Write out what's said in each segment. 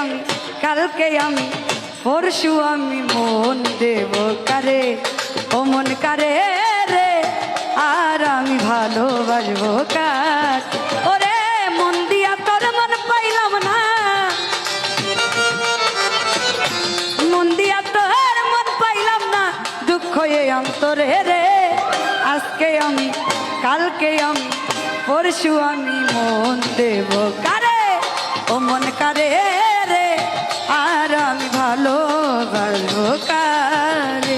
আমি কালকে আমি পরশু আমি মন দেব কারে ও মন কারে রে আর আমি ভালোবাসবো কার ওরে মন দিয়া তোর মন পাইলাম না মন দিয়া তোর মন পাইলাম না দুঃখ এ অন্তরে রে আজকে আমি কালকে আমি পরশু আমি মন দেব কারে ও মন কারে রে আর আমি ভালোবাসবো কারে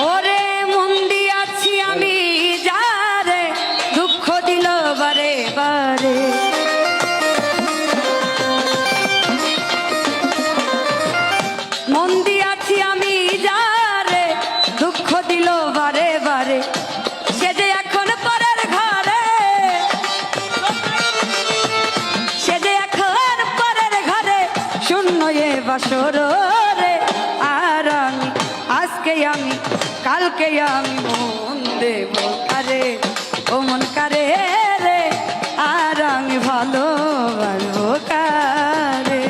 ওরে মন দিয়াছি আমি যারে দুঃখ দিল বারে বারে মন দিয়াছি আমি যারে দুঃখ দিল বারে বারে সে যে এখন পরের ঘরে সে যে এখন পরের ঘরে শূন্য এ বাসর রে আর আমি আজকে আমি কালকে আমি মন দেব কারে ও মন কারে রে আর আমি ভালোবাসবো কারে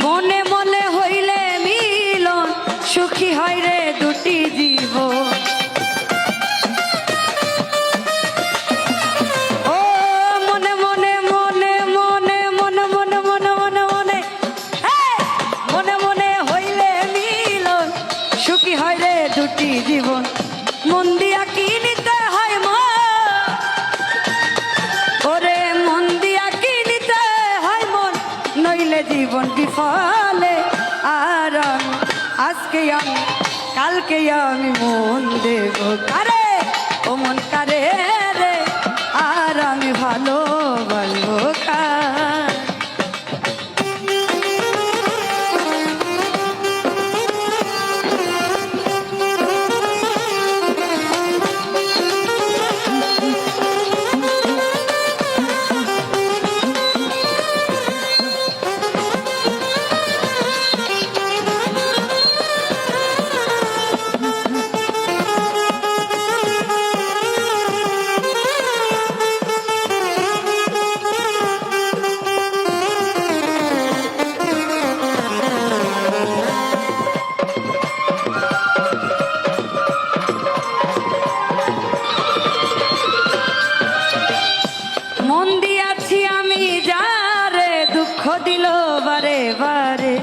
মনে মনে হইলে মিলন সুখী হয় রে দুটি জীব ও মনে মনে মনে মনে মনে মনে মনে মনে মনে মনে মনে হইলে মিলন সুখী হয় রে দুটি জীবন মন দিয়া কি নিতে হয় মা ওরে মন দিয়া কি নিতে হয় মন নইলে জীবন বিফলে আর আমি আজকে আমি কালকে আমি মন দেব কারে ও মন কারে রে আর আমি ভালোবাসবো কার মন দিয়াছি আমি যারে দুঃখ দিল বারে বারে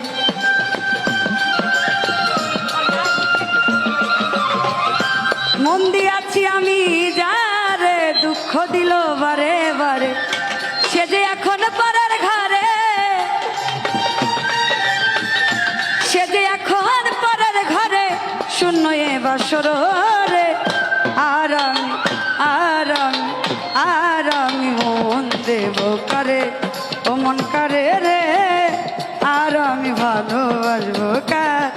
মন দিয়াছি আমি যারে দুঃখ দিল বারে বারে সে যে এখন পরের ঘরে সে যে এখন পরের ঘরে শূন্য এ বাসর রে আর আমি মন দেব কারে ও মন কারে রে আর আমি ভালোবাসবো কার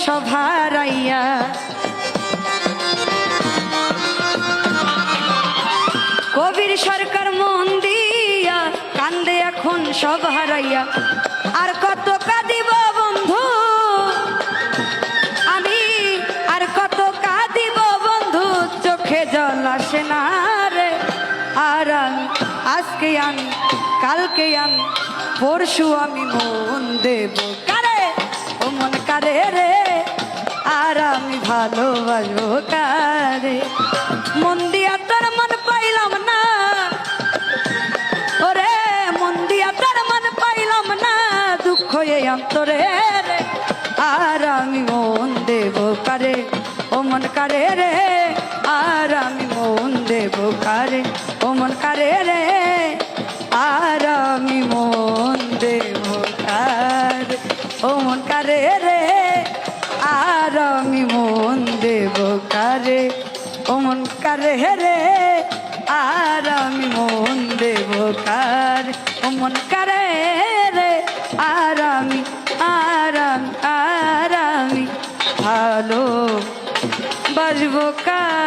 সব হারাইয়া। কবির সরকার মন দিয়া কান্দে এখন সব হারাইয়া। আর কত কাঁদিব বন্ধু আমি, আর কত কাঁদিব বন্ধু, চোখে জল আসে না রে। আর আমি আজকে আমি, কালকে আমি, পরশু আমি মন দেব কারে, ও মন কারে রে। আর আমি ভালোবাসবো কারে, মন দিয়া তোর মন পাইলাম না, ওরে মন দিয়া তোর মন পাইলাম না, দুঃখ এই অন্তরে রে। আর আমি মন দেব কারে, ও মন কারে রে। আর আমি মন দেব কারে, ও মন কারে রে। আর আমি মন দেব কারে, ও মন কারে রে। আর আমি মন দেব কারে, ও মন কারে রে। আর আমি মন দেব কারে, ও মন কারে রে। আর আমি ভালো বাজবো কারে।